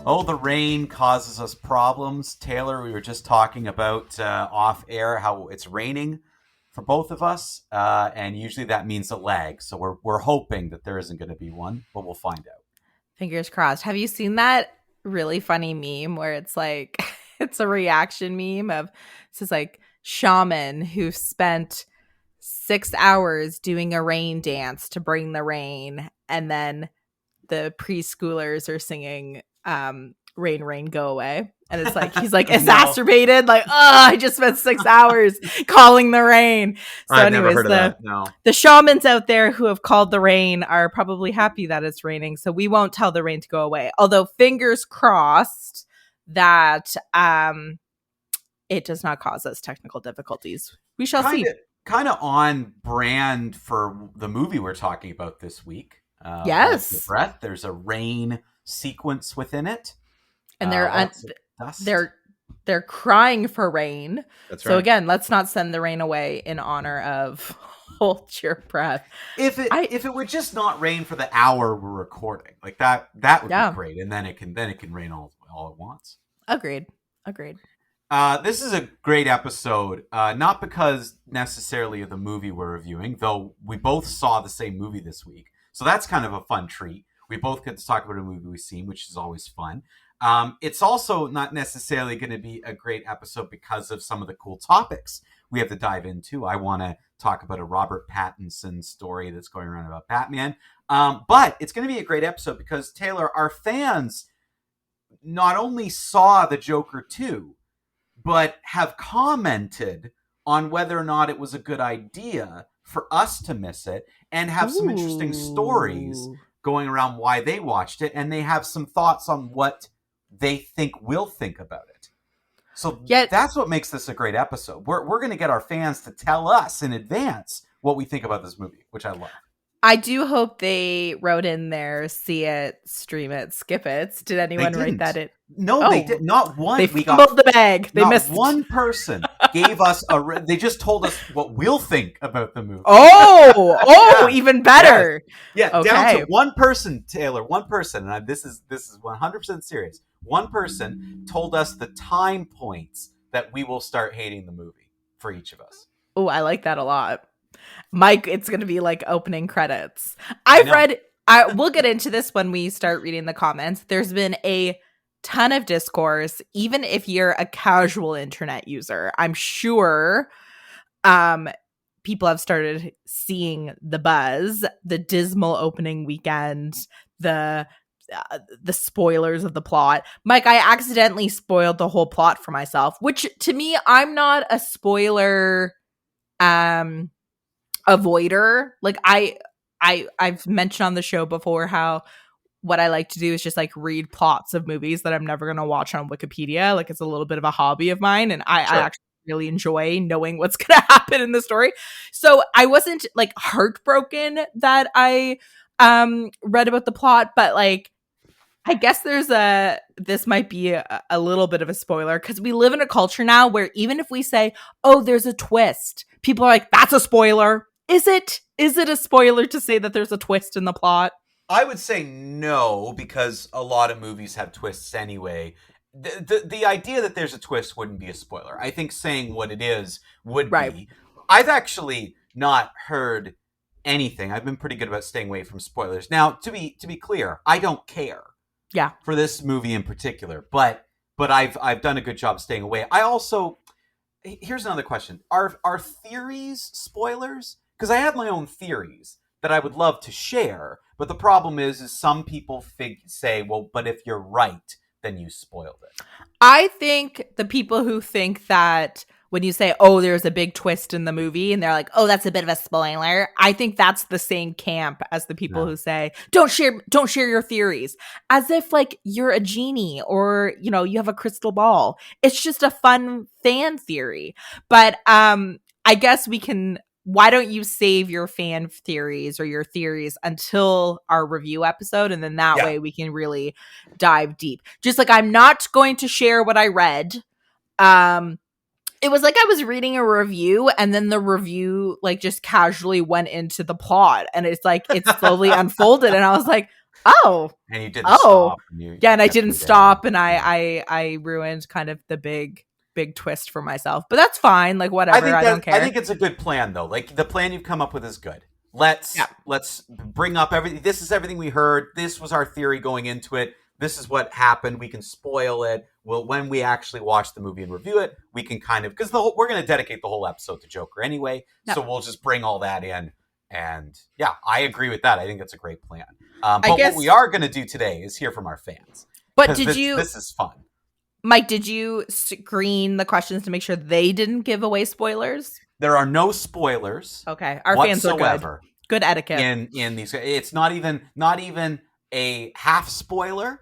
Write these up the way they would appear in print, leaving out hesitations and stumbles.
Oh, the rain causes us problems. Taylor, we were just talking about off air how it's raining for both of us, and usually that means a lag. So we're hoping that there isn't going to be one, but we'll find out. Fingers crossed. Have you seen that really funny meme where it's like it's a reaction meme of this is like shaman who spent 6 hours doing a rain dance to bring the rain, and then the preschoolers are singing Rain Rain Go Away. And it's like he's like No, exacerbated, like, oh, I just spent 6 hours calling the rain. So I've never anyways, heard of that. No. the shamans out there who have called the rain are probably happy that it's raining, so we won't tell the rain to go away. Although fingers crossed that it does not cause us technical difficulties. We shall see. Kind of on brand for the movie we're talking about this week. Yes. Hold Your Breath. There's a rain sequence within it, And dust. they're crying for rain. That's So again, let's not send the rain away in honor of Hold Your Breath. If it would just not rain for the hour we're recording, like that would be great, and then it can rain all at once. Agreed. This is a great episode, not because necessarily of the movie we're reviewing, though we both saw the same movie this week, so that's kind of a fun treat. We both get to talk about a movie we've seen, which is always fun. It's also not necessarily going to be a great episode because of some of the cool topics we have to dive into. I want to talk about a Robert Pattinson story that's going around about Batman. But it's going to be a great episode because, Taylor, our fans not only saw the Joker 2, but have commented on whether or not it was a good idea for us to miss it, and have some interesting stories going around why they watched it, and they have some thoughts on what they think we'll think about it. So that's what makes this a great episode. We're going to get our fans to tell us in advance what we think about this movie, which I love. I do hope they wrote in there, see it, stream it, skip it. Did anyone write that in? No, they did not. One. They fumbled the bag. They missed. One person gave us they just told us what we'll think about the movie. Yeah. Even better. Yeah, okay. Down to one person, Taylor. One person, and this is 100% serious. One person told us the time points that we will start hating the movie for each of us. Oh, I like that a lot. Mike, it's going to be like opening credits. We'll get into this when we start reading the comments. There's been a ton of discourse, even if you're a casual internet user. I'm sure people have started seeing the buzz, the dismal opening weekend, the spoilers of the plot. Mike, I accidentally spoiled the whole plot for myself, which to me, I'm not a spoiler avoider. Like I've mentioned on the show before how what I like to do is just like read plots of movies that I'm never going to watch on Wikipedia. Like it's a little bit of a hobby of mine, and I actually really enjoy knowing what's going to happen in the story. So I wasn't like heartbroken that I read about the plot, but like I guess this might be a little bit of a spoiler, because we live in a culture now where even if we say, oh, there's a twist, people are like, that's a spoiler. Is it a spoiler to say that there's a twist in the plot? I would say no, because a lot of movies have twists anyway. The idea that there's a twist wouldn't be a spoiler. I think saying what it is would be. I've actually not heard anything. I've been pretty good about staying away from spoilers. Now, to be clear, I don't care. Yeah. For this movie in particular, but I've done a good job staying away. I also, here's another question: Are theories spoilers? Because I have my own theories that I would love to share, but the problem is some people say, well, but if you're right, then you spoiled it. I think the people who think that when you say, oh, there's a big twist in the movie, and they're like, oh, that's a bit of a spoiler, I think that's the same camp as the people who say, don't share your theories, as if like you're a genie or, you know, you have a crystal ball. It's just a fun fan theory. But I guess why don't you save your fan theories or your theories until our review episode? And then that way we can really dive deep. Just like I'm not going to share what I read. It was like I was reading a review, and then the review like just casually went into the plot, and it's like it slowly unfolded, and I was like, Oh, and you didn't stop. And you yeah, and I kept didn't me there. stop, and I ruined kind of the big twist for myself. But that's fine. Like whatever, I don't care. I think it's a good plan though. Like the plan you've come up with is good. Let's bring up everything. This is everything we heard. This was our theory going into it. This is what happened. We can spoil it. Well, when we actually watch the movie and review it, we can kind of, because we're going to dedicate the whole episode to Joker anyway. So we'll just bring all that in. And yeah, I agree with that. I think that's a great plan. But what we are going to do today is hear from our fans. But this is fun. Mike, did you screen the questions to make sure they didn't give away spoilers? There are no spoilers. Okay, our fans are good. Good etiquette in these. It's not even a half spoiler.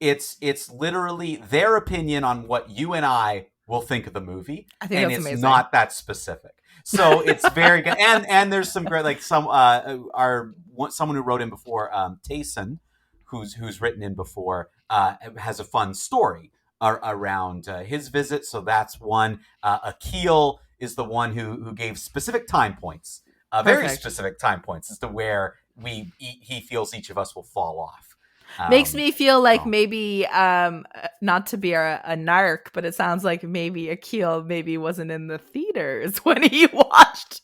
It's literally their opinion on what you and I will think of the movie. I think that's it's amazing. Not that specific. So it's very good. And there's some great, like someone who wrote in before, Tayson, who's written in before, has a fun story around his visit. So that's one. Akil is the one who gave specific time points, very specific time points as to where he feels each of us will fall off. Makes me feel like maybe, not to be a narc, but it sounds like maybe Akil maybe wasn't in the theaters when he watched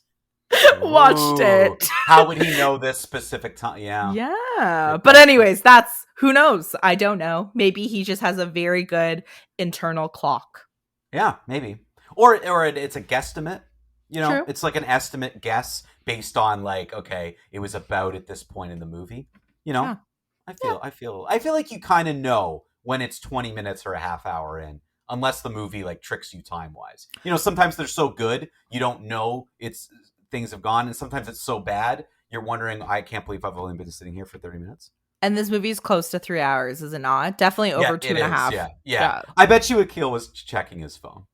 it. How would he know this specific time? Yeah. Yeah. But anyways, that's, who knows? I don't know. Maybe he just has a very good internal clock. Yeah, maybe. Or it's a guesstimate. You know, True. It's like an estimate guess based on like, okay, it was about at this point in the movie. You know? Yeah. I feel like you kind of know when it's 20 minutes or a half hour in, unless the movie like tricks you time wise. You know, sometimes they're so good you don't know things have gone, and sometimes it's so bad you're wondering, I can't believe I've only been sitting here for 30 minutes. And this movie is close to 3 hours, is it not? Definitely over 2.5. Yeah. I bet you Akil was checking his phone.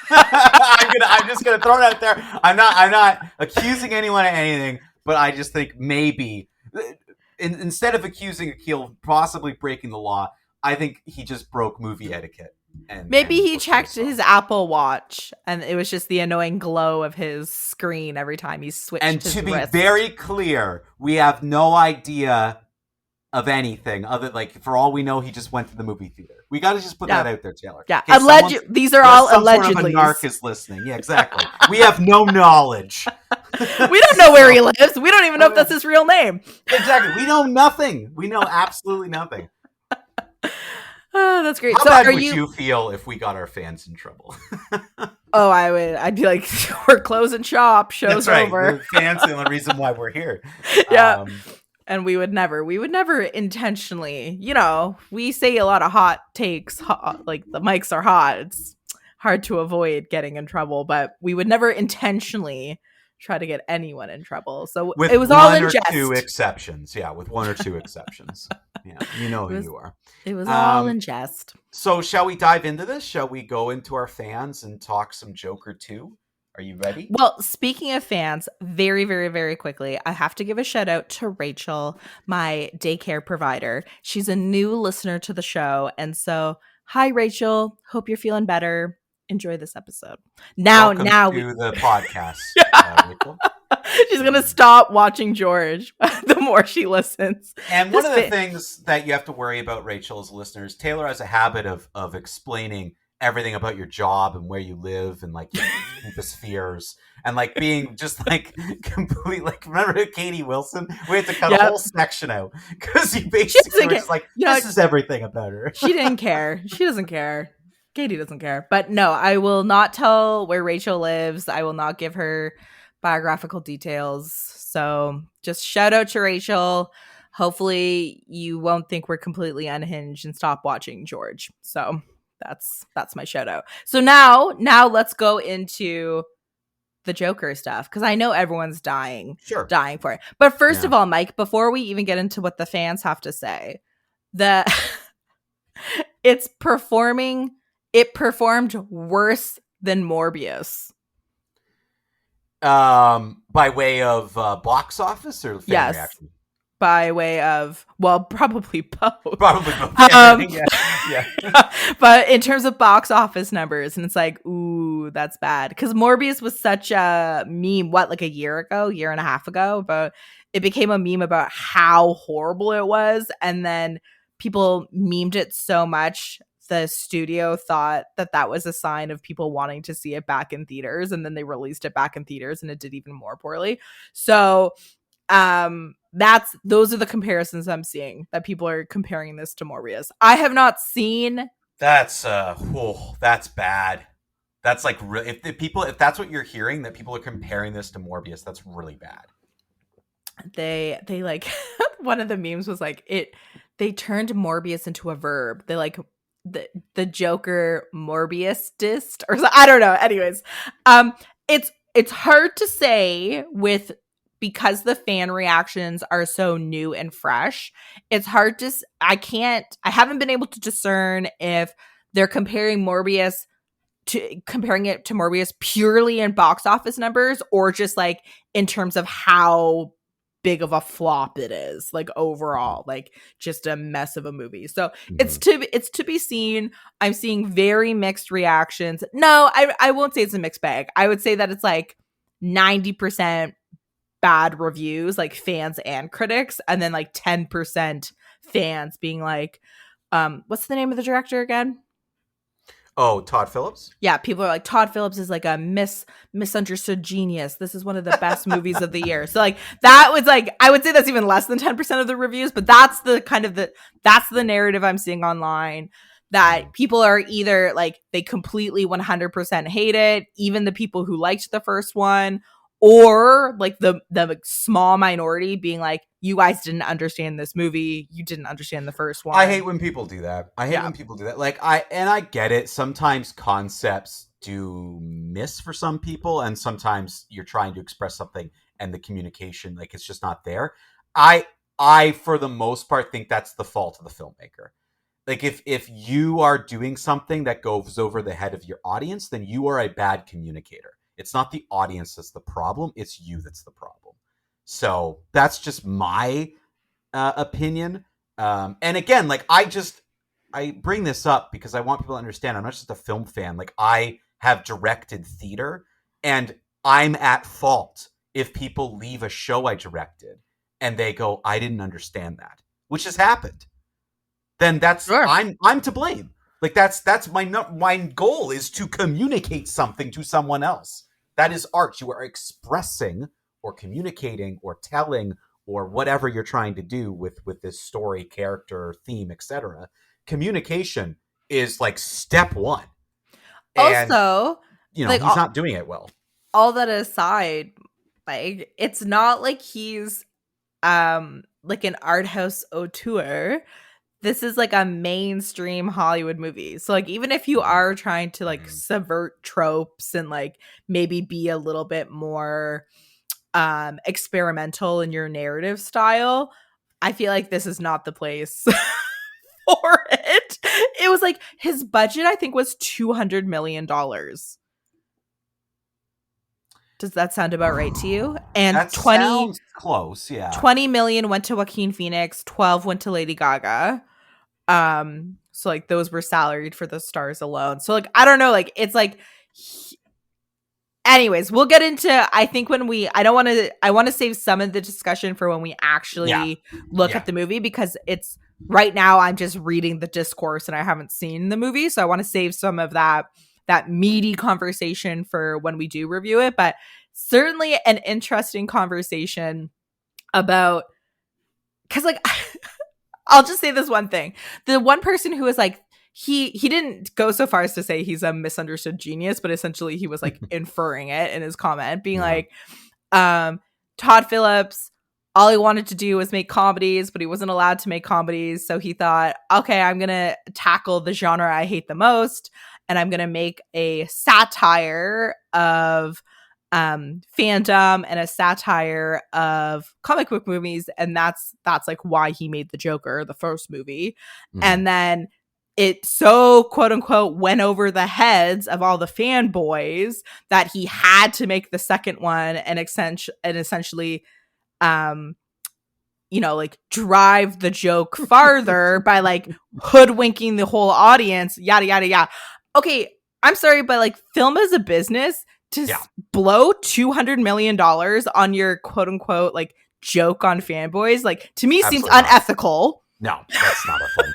I'm just gonna throw it out there. I'm not accusing anyone of anything, but I just think maybe. Instead of accusing Akil possibly breaking the law, I think he just broke movie etiquette. And maybe he checked his Apple Watch, and it was just the annoying glow of his screen every time he switched his wrist. And to be very clear, we have no idea of anything other, like, for all we know, he just went to the movie theater. We got to just put that out there, Taylor. Yeah, these are all allegedly. Some sort of a narc is listening. Yeah, exactly. We have no knowledge. We don't know where he lives. We don't even know if that's his real name. Exactly. We know nothing. We know absolutely nothing. Oh, that's great. How bad would you feel if we got our fans in trouble? Oh, I'd be like, we're closing shop. Show's over. The fans are the only reason why we're here. Yeah. And we would never intentionally, you know, we say a lot of hot takes, like the mics are hot. It's hard to avoid getting in trouble, but we would never intentionally try to get anyone in trouble. So it was all in jest. With 1 or 2 exceptions. Yeah, with 1 or 2 exceptions. Yeah, you know who you are. It was all in jest. So shall we dive into this? Shall we go into our fans and talk some Joker 2? Are you ready? Well, speaking of fans, very, very, very quickly, I have to give a shout out to Rachel, my daycare provider. She's a new listener to the show. And so, hi, Rachel. Hope you're feeling better. Enjoy this episode. Welcome to the podcast. Rachel. She's going to stop watching George the more she listens. And one of the things that you have to worry about, Rachel, as listeners, Taylor has a habit of explaining everything about your job and where you live and like your deepest fears and like being just like complete, like, remember Katie Wilson? We had to cut a whole section out because you basically were just like, this is everything about her. She didn't care. She doesn't care. Katie doesn't care. But no, I will not tell where Rachel lives. I will not give her biographical details. So just shout out to Rachel. Hopefully you won't think we're completely unhinged and stop watching George. So that's my shout out. So now let's go into the Joker stuff, because I know everyone's dying for it. But first of all, Mike, before we even get into what the fans have to say, it performed worse than Morbius. By way of box office or fan reaction? By way of, well, probably both. Probably both. Yeah. But in terms of box office numbers, and it's like, ooh, that's bad. Because Morbius was such a meme, like a year and a half ago, but it became a meme about how horrible it was. And then people memed it so much, the studio thought that was a sign of people wanting to see it back in theaters. And then they released it back in theaters and it did even more poorly. So those are the comparisons I'm seeing, that people are comparing this to Morbius. I have not seen. That's that's bad. That's like if that's what you're hearing, that people are comparing this to Morbius, that's really bad. They like one of the memes was like they turned Morbius into a verb. They like the Joker Morbius dist or I don't know. Anyways, it's hard to say because the fan reactions are so new and fresh. It's hard to I haven't been able to discern if they're comparing it to Morbius purely in box office numbers or just like in terms of how big of a flop it is, like overall, like just a mess of a movie. So it's to be seen. I'm seeing very mixed reactions. No, I won't say it's a mixed bag. I would say that it's like 90% bad reviews, like fans and critics, and then like 10% fans being like, what's the name of the director again? Oh, Todd Phillips? Yeah, people are like, Todd Phillips is like a misunderstood genius. This is one of the best movies of the year. So like that was like, I would say that's even less than 10% of the reviews, but that's the narrative I'm seeing online, that people are either like they completely 100% hate it, even the people who liked the first one, or like the small minority being like, you guys didn't understand this movie, you didn't understand the first one. I hate when people do that. Like I get it. Sometimes concepts do miss for some people, and sometimes you're trying to express something and the communication, like, it's just not there. I for the most part think that's the fault of the filmmaker. Like if you are doing something that goes over the head of your audience, then you are a bad communicator. It's not the audience that's the problem, it's you that's the problem. So that's just my opinion. And again, like I bring this up because I want people to understand I'm not just a film fan. Like, I have directed theater, and I'm at fault if people leave a show I directed and they go, I didn't understand that, which has happened. Then that's Sure. I'm to blame. Like that's my goal is to communicate something to someone else. That is art. You are expressing or communicating or telling or whatever you're trying to do with this story, character, theme, etc. Communication is like step one. And Also, he's like not doing it well. All that aside, like it's not like he's like an art house auteur. This is like a mainstream Hollywood movie. So like even if you are trying to like subvert tropes and like maybe be a little bit more experimental in your narrative style, I feel like this is not the place for it. It was like his budget, I think, was $200 million. Does that sound about right to you? And that sounds close, yeah. 20 million went to Joaquin Phoenix, 12 went to Lady Gaga. So like those were salaried for the stars alone. So like I don't know, like it's like anyways, we'll get into I want to save some of the discussion for when we actually look at the movie, because it's right now I'm just reading the discourse and I haven't seen the movie, so I want to save some of that meaty conversation for when we do review it. But certainly an interesting conversation about, because like I'll just say this one thing. The one person who was like, he didn't go so far as to say he's a misunderstood genius, but essentially he was like inferring it in his comment, being like, Todd Phillips, all he wanted to do was make comedies, but he wasn't allowed to make comedies. So he thought, okay, I'm going to tackle the genre I hate the most, and I'm going to make a satire of fandom and a satire of comic book movies, and that's like why he made the Joker, the first movie. And then it so quote unquote went over the heads of all the fanboys that he had to make the second one and essentially like drive the joke farther by like hoodwinking the whole audience, yada, yada, yada. Okay, I'm sorry, but like film is a business. To blow $200 million on your quote unquote like joke on fanboys, like to me seems unethical. No, that's not a thing.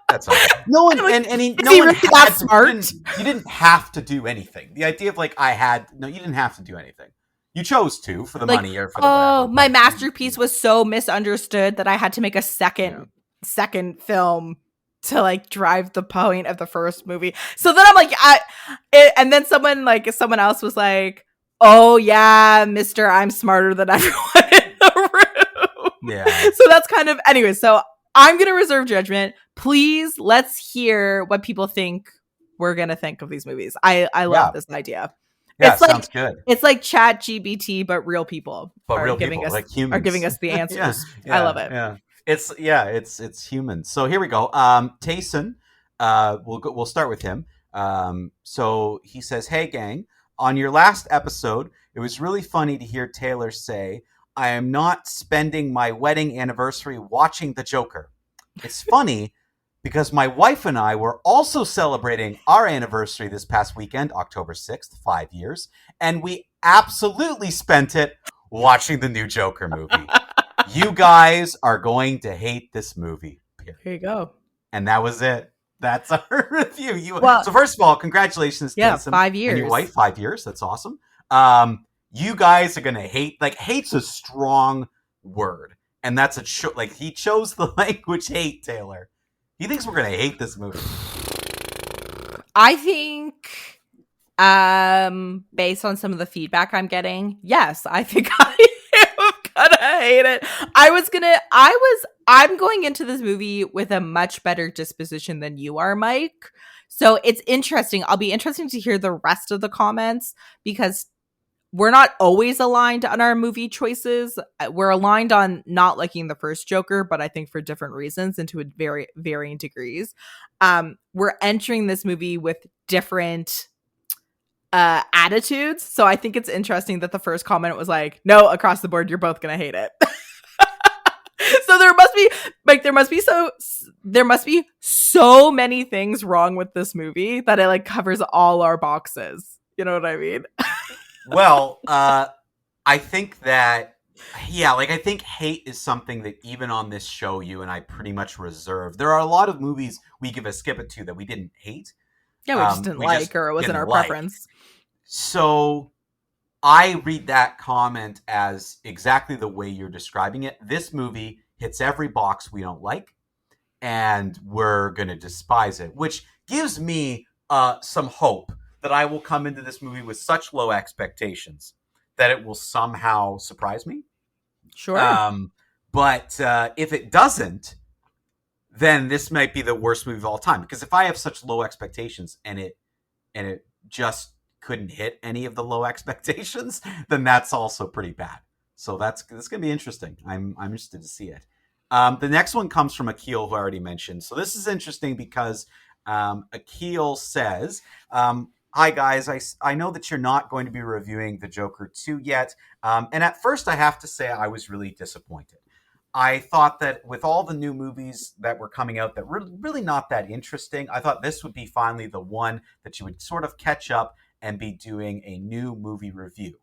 That's not. No one like, and he, is no he one really had that to, smart? you didn't have to do anything. The idea of like you didn't have to do anything. You chose to for the like, money or for the whatever. My masterpiece was so misunderstood that I had to make a second film to like drive the point of the first movie. So then I'm like, and then someone else was like, oh yeah, Mr. I'm smarter than everyone in the room. Yeah. So that's kind of, anyway, so I'm going to reserve judgment. Please, let's hear what people think we're going to think of these movies. I love this idea. Yeah, sounds good. It's like Chat GBT, but real people giving us, like humans, are giving us the answers. I love it. Yeah. It's human. So here we go. Tayson, we'll start with him. So he says, "Hey gang, on your last episode, it was really funny to hear Taylor say, 'I am not spending my wedding anniversary watching the Joker.' It's funny because my wife and I were also celebrating our anniversary this past weekend, October 6th, 5 years, and we absolutely spent it watching the new Joker movie. You guys are going to hate this movie." Period. Here you go. And that was it. That's our review. So first of all, congratulations, Jason, 5 years. And your wife, 5 years. That's awesome. You guys are going to hate. Like, hate's a strong word. And that's he chose the language hate, Taylor. He thinks we're going to hate this movie. I think, based on some of the feedback I'm getting, yes, I think I am gonna hate it. I'm going into this movie with a much better disposition than you are, Mike. So it's interesting. I'll be interested to hear the rest of the comments because we're not always aligned on our movie choices. We're aligned on not liking the first Joker, but I think for different reasons and to a very varying degrees. We're entering this movie with different attitudes. So I think it's interesting that the first comment was like, no, across the board, you're both going to hate it. So there must be so many things wrong with this movie that it like covers all our boxes. You know what I mean? Well, I think that, I think hate is something that even on this show, you and I pretty much reserve. There are a lot of movies we give a skip it to that we didn't hate. Yeah, we just didn't like, or it wasn't our preference. So I read that comment as exactly the way you're describing it. This movie hits every box we don't like, and we're going to despise it, which gives me some hope that I will come into this movie with such low expectations that it will somehow surprise me. Sure. But if it doesn't, then this might be the worst movie of all time. Because if I have such low expectations and it just couldn't hit any of the low expectations, then that's also pretty bad. So that's going to be interesting. I'm interested to see it. The next one comes from Akil, who I already mentioned. So this is interesting because Akil says, "Hi guys, I know that you're not going to be reviewing the Joker 2 yet. And at first I have to say I was really disappointed. I thought that with all the new movies that were coming out that were really not that interesting, I thought this would be finally the one that you would sort of catch up and be doing a new movie review.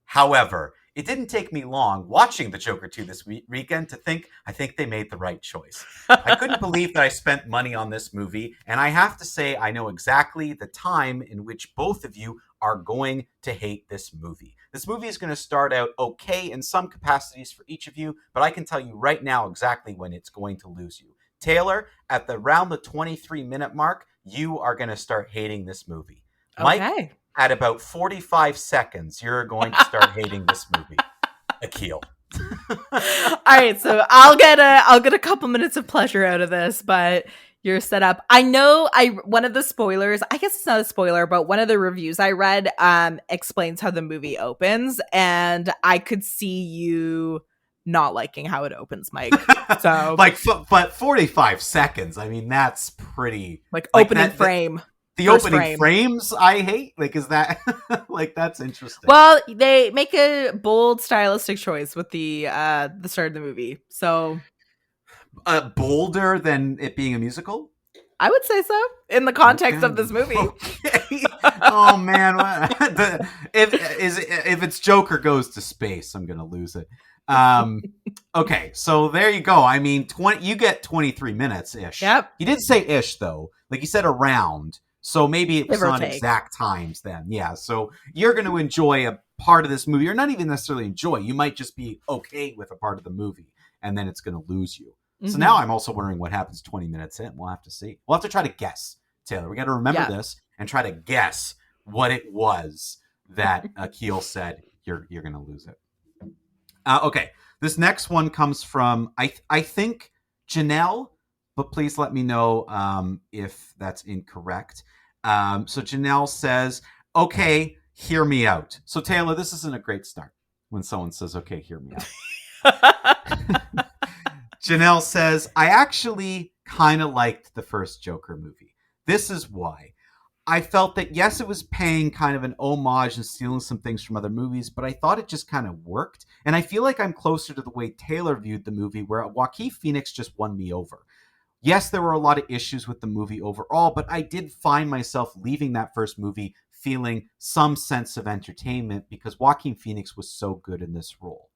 However, it didn't take me long watching the Joker 2 this weekend to think I think they made the right choice. I couldn't believe that I spent money on this movie, and I have to say I know exactly the time in which both of you are going to hate this movie. This movie is going to start out okay in some capacities for each of you, but I can tell you right now exactly when it's going to lose you. Taylor, at around the 23-minute mark, you are going to start hating this movie. Mike, okay. At about 45 seconds, you're going to start hating this movie. Akil. All right, so I'll get a couple minutes of pleasure out of this, but you're set up. I know one of the spoilers, I guess it's not a spoiler, but one of the reviews I read explains how the movie opens, and I could see you not liking how it opens, Mike. So but 45 seconds. I mean, that's pretty opening frame. The first opening frame. frames I hate. Like, is that like that's interesting? Well, they make a bold stylistic choice with the start of the movie, so Bolder than it being a musical. I would say so in the context Okay. of this movie. Okay. Oh man, if it's Joker goes to space, I'm gonna lose it. Okay, so there you go. I mean, you get 23 minutes ish. Yep. He did say ish though, like he said around. So maybe it's not take. exact times then. Yeah. So you're going to enjoy a part of this movie, or not even necessarily enjoy. You might just be okay with a part of the movie, and then it's going to lose you. Mm-hmm. So now I'm also wondering what happens 20 minutes in. We'll have to see. We'll have to try to guess, Taylor. We got to remember this and try to guess what it was that Akil said. You're going to lose it. Okay. This next one comes from, I think, Janelle, but please let me know if that's incorrect. So Janelle says, okay, hear me out. So Taylor, this isn't a great start when someone says, okay, hear me out. Janelle says, I actually kind of liked the first Joker movie. This is why. I felt that, yes, it was paying kind of an homage and stealing some things from other movies, but I thought it just kind of worked. And I feel like I'm closer to the way Taylor viewed the movie, where Joaquin Phoenix just won me over. Yes, there were a lot of issues with the movie overall, but I did find myself leaving that first movie feeling some sense of entertainment because Joaquin Phoenix was so good in this role.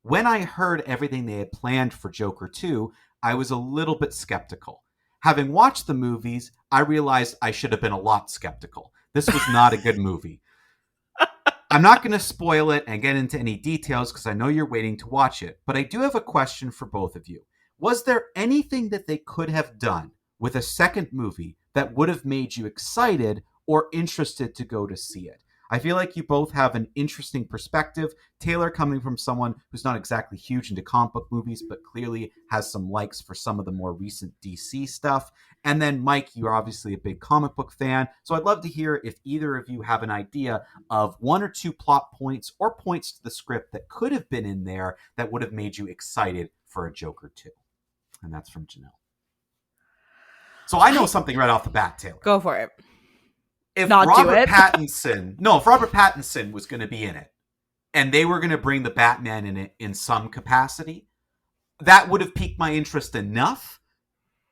When I heard everything they had planned for Joker 2, I was a little bit skeptical. Having watched the movies, I realized I should have been a lot skeptical. This was not a good movie. I'm not going to spoil it and get into any details because I know you're waiting to watch it, but I do have a question for both of you. Was there anything that they could have done with a second movie that would have made you excited or interested to go to see it? I feel like you both have an interesting perspective. Taylor, coming from someone who's not exactly huge into comic book movies, but clearly has some likes for some of the more recent DC stuff. And then Mike, you're obviously a big comic book fan. So I'd love to hear if either of you have an idea of one or two plot points or points to the script that could have been in there that would have made you excited for a Joker 2. And that's from Janelle. So I know something right off the bat, Taylor. Go for it. If Robert Pattinson was going to be in it, and they were going to bring the Batman in it in some capacity, that would have piqued my interest enough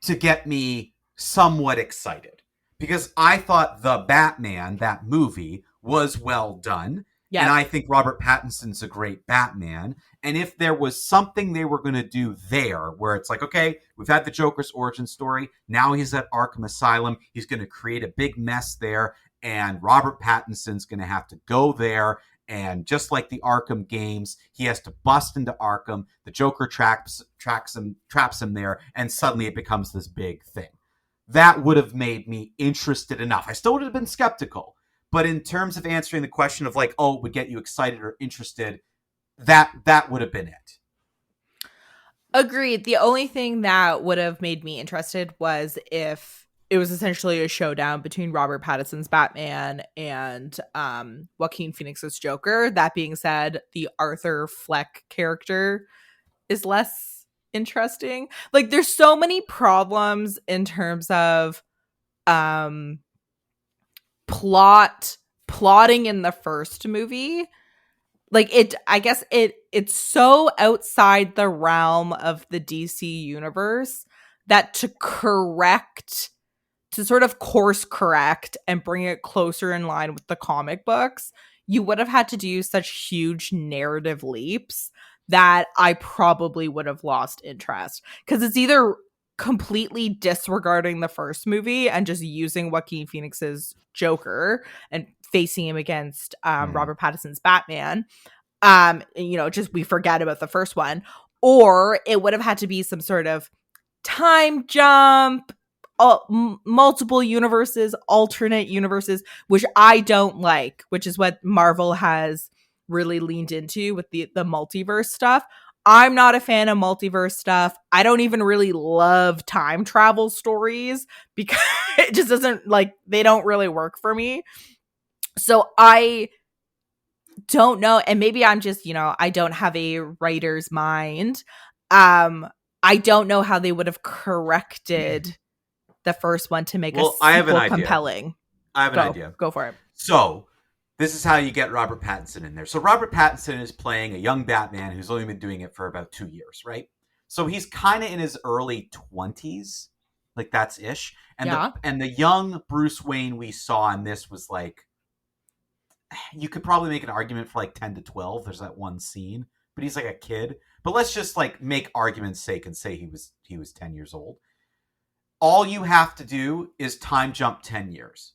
to get me somewhat excited. Because I thought The Batman, that movie, was well done. Yep. And I think Robert Pattinson's a great Batman. And if there was something they were going to do there where it's like, okay, we've had the Joker's origin story. Now he's at Arkham Asylum. He's going to create a big mess there. And Robert Pattinson's going to have to go there. And just like the Arkham games, he has to bust into Arkham. The Joker traps him there. And suddenly it becomes this big thing. That would have made me interested enough. I still would have been skeptical. But in terms of answering the question of like, oh, it would get you excited or interested, that would have been it. Agreed. The only thing that would have made me interested was if it was essentially a showdown between Robert Pattinson's Batman and Joaquin Phoenix's Joker. That being said, the Arthur Fleck character is less interesting. Like, there's so many problems in terms of plotting in the first movie. Like, it's so outside the realm of the DC universe that to sort of course correct and bring it closer in line with the comic books, you would have had to do such huge narrative leaps that I probably would have lost interest. Because it's either completely disregarding the first movie and just using Joaquin Phoenix's Joker and facing him against Robert Pattinson's Batman. Just we forget about the first one. Or it would have had to be some sort of time jump, multiple universes, alternate universes, which I don't like, which is what Marvel has really leaned into with the multiverse stuff. I'm not a fan of multiverse stuff. I don't even really love time travel stories because it just doesn't, like, they don't really work for me. So I don't know. And maybe I'm just, I don't have a writer's mind. I don't know how they would have corrected the first one to make a I have an sequel idea. compelling. I have an idea. Go for it. So this is how you get Robert Pattinson in there. So Robert Pattinson is playing a young Batman who's only been doing it for about 2 years, right? So he's kind of in his early 20s, like that's ish. And the young Bruce Wayne we saw in this was like, you could probably make an argument for like 10 to 12. There's that one scene, but he's like a kid. But let's just like make argument's sake and say he was 10 years old. All you have to do is time jump 10 years,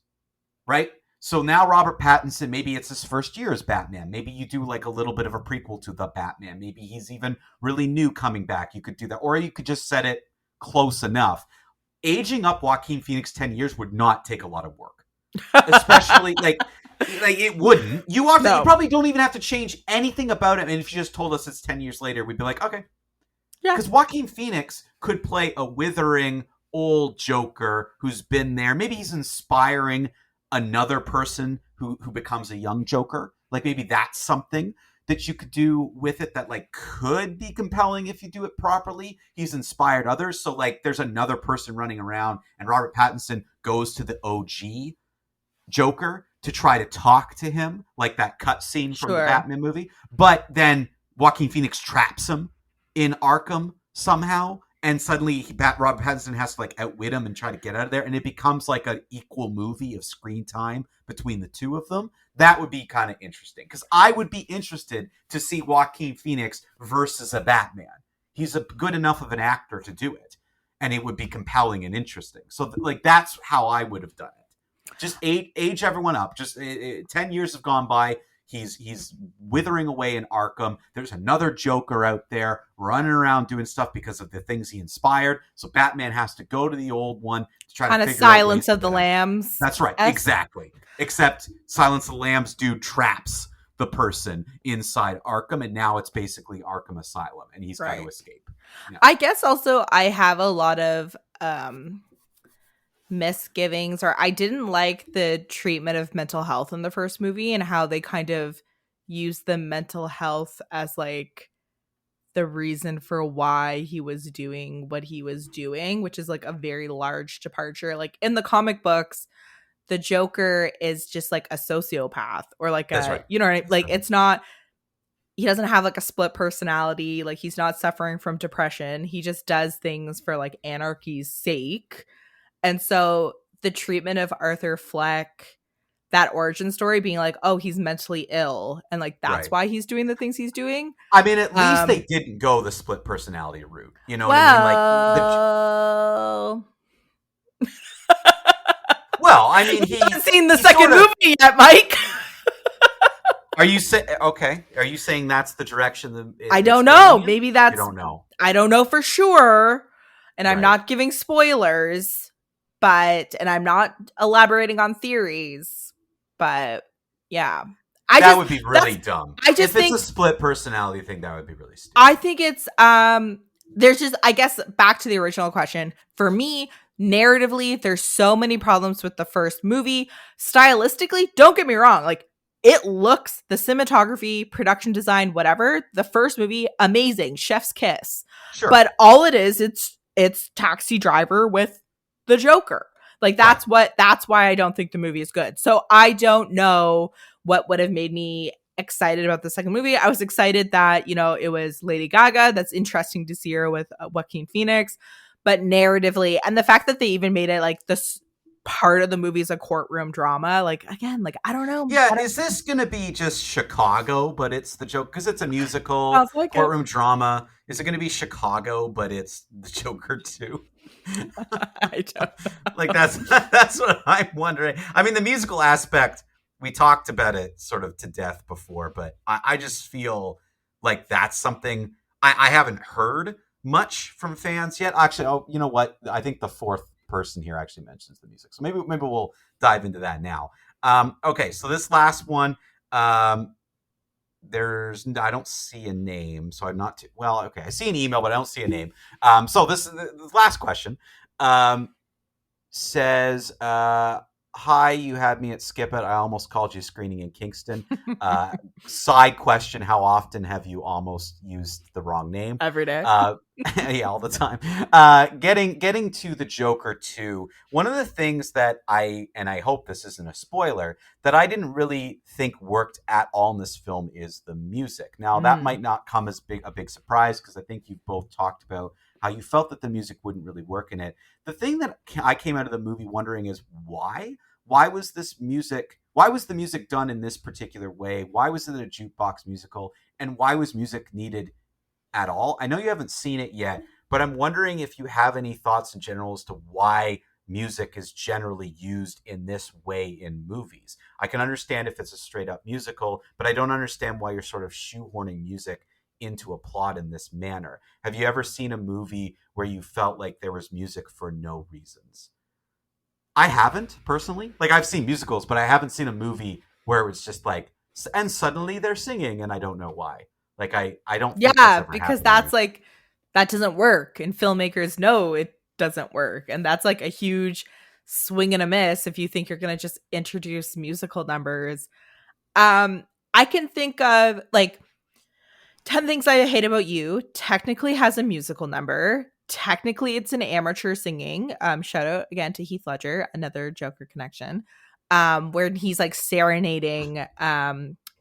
right? So now Robert Pattinson, maybe it's his first year as Batman. Maybe you do like a little bit of a prequel to the Batman. Maybe he's even really new coming back. You could do that. Or you could just set it close enough. Aging up Joaquin Phoenix 10 years would not take a lot of work. Especially like it wouldn't. You probably don't even have to change anything about it. And if you just told us it's 10 years later, we'd be like, okay. Yeah. Because Joaquin Phoenix could play a withering old Joker who's been there. Maybe he's inspiring another person who becomes a young Joker. Like maybe that's something that you could do with it that like could be compelling if you do it properly. He's inspired others. So like there's another person running around and Robert Pattinson goes to the OG Joker to try to talk to him, like that cutscene from the Batman movie. But then Joaquin Phoenix traps him in Arkham somehow. And suddenly Robert Pattinson has to like outwit him and try to get out of there. And it becomes like an equal movie of screen time between the two of them. That would be kind of interesting. Because I would be interested to see Joaquin Phoenix versus a Batman. He's a good enough of an actor to do it. And it would be compelling and interesting. So like that's how I would have done it. Just age everyone up. Just 10 years have gone by. He's withering away in Arkham. There's another Joker out there running around doing stuff because of the things he inspired. So Batman has to go to the old one to try to figure out Silence of the Lambs. That's right. Exactly. Except Silence of the Lambs dude traps the person inside Arkham, and now it's basically Arkham Asylum, and he's got to escape. Yeah. I guess also I have a lot of misgivings, or I didn't like the treatment of mental health in the first movie and how they kind of used the mental health as like the reason for why he was doing what he was doing, which is like a very large departure. Like in the comic books, the Joker is just like a sociopath or like you know what I mean? Like it's not, he doesn't have like a split personality. Like he's not suffering from depression. He just does things for like anarchy's sake. And so the treatment of Arthur Fleck, that origin story being like, oh, he's mentally ill. And like, that's why he's doing the things he's doing. I mean, at least they didn't go the split personality route. You know what I mean? Like, well, I mean, he hasn't seen the second movie yet, Mike. Are you saying, okay. Are you saying that's the direction? I don't know. Maybe that's, you don't know. I don't know for sure. And I'm not giving spoilers. And I'm not elaborating on theories, but yeah. That would be really dumb. If it's a split personality thing, that would be really stupid. I think it's, there's just, I guess, back to the original question. For me, narratively, there's so many problems with the first movie. Stylistically, don't get me wrong. Like, it looks, the cinematography, production design, whatever, the first movie, amazing. Chef's kiss. Sure. But all it is, it's Taxi Driver with the Joker. Like that's why I don't think the movie is good. So I don't know what would have made me excited about the second movie. I was excited that, you know, it was Lady Gaga. That's interesting to see her with Joaquin Phoenix. But narratively, and the fact that they even made it like this part of the movie is a courtroom drama, like again, like I don't know. Yeah, is this gonna be just Chicago, but it's the Joker because it's a musical courtroom drama? Is it gonna be Chicago, but it's the Joker too? I don't know. Like that's what I'm wondering. I mean, the musical aspect, we talked about it sort of to death before, but I just feel like that's something I haven't heard much from fans yet. Actually, you know what? I think the fourth person here actually mentions the music, so maybe we'll dive into that now. Okay, so this last one, I don't see a name, so I'm not too well. Okay, I see an email, but I don't see a name. So this last question says, Hi, you had me at Skip It. I almost called you screening in Kingston. Uh, Side question: how often have you almost used the wrong name? Every day. Uh, yeah, all the time. Getting to the Joker 2, one of the things that I hope this isn't a spoiler, that I didn't really think worked at all in this film is the music. Now, that might not come as a big surprise, because I think you've both talked about how you felt that the music wouldn't really work in it. The thing that I came out of the movie wondering is why? Why was this music? Why was the music done in this particular way? Why was it a jukebox musical? And why was music needed at all? I know you haven't seen it yet, but I'm wondering if you have any thoughts in general as to why music is generally used in this way in movies. I can understand if it's a straight up musical, but I don't understand why you're sort of shoehorning music into a plot in this manner. Have you ever seen a movie where you felt like there was music for no reasons? I haven't personally. Like, I've seen musicals, but I haven't seen a movie where it was just like, and suddenly they're singing and I don't know why. Like, I don't think that's Yeah, ever because happened to me. that's like that doesn't work, and filmmakers know it doesn't work, and that's like a huge swing and a miss if you think you're going to just introduce musical numbers. I can think of like 10 Things I Hate About You technically has a musical number. Technically, it's an amateur singing. Shout out again to Heath Ledger, another Joker connection, where he's like serenading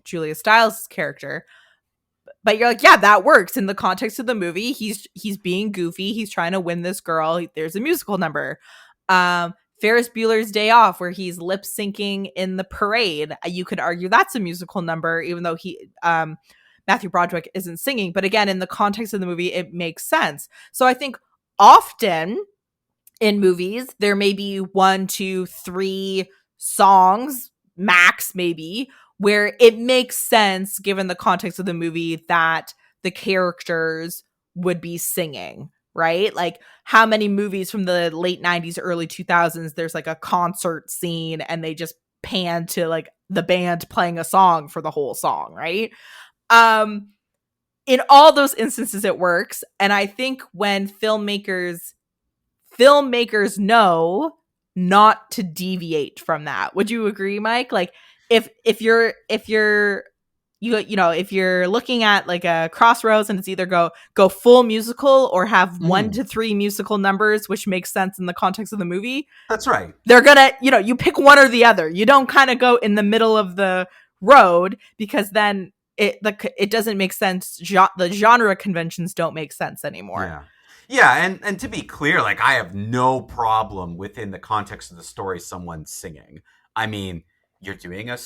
Julia Stiles' character. But you're like, yeah, that works in the context of the movie. He's being goofy. He's trying to win this girl. There's a musical number. Ferris Bueller's Day Off, where he's lip syncing in the parade. You could argue that's a musical number, even though Matthew Broderick isn't singing. But again, in the context of the movie, it makes sense. So I think often in movies, there may be 1, 2, 3 songs, max maybe, where it makes sense given the context of the movie that the characters would be singing, right? Like how many movies from the late 90s, early 2000s, there's like a concert scene and they just pan to like the band playing a song for the whole song, right? Um, in all those instances, it works. And I think when filmmakers know not to deviate from that. Would you agree, Mike? Like if you're if you're looking at like a crossroads and it's either go full musical or have 1 to 3 musical numbers, which makes sense in the context of the movie, That's right. they're gonna, you pick one or the other. You don't kind of go in the middle of the road, because then it doesn't make sense. The genre conventions don't make sense anymore. Yeah. Yeah, and to be clear, like, I have no problem within the context of the story someone singing. I mean, you're doing a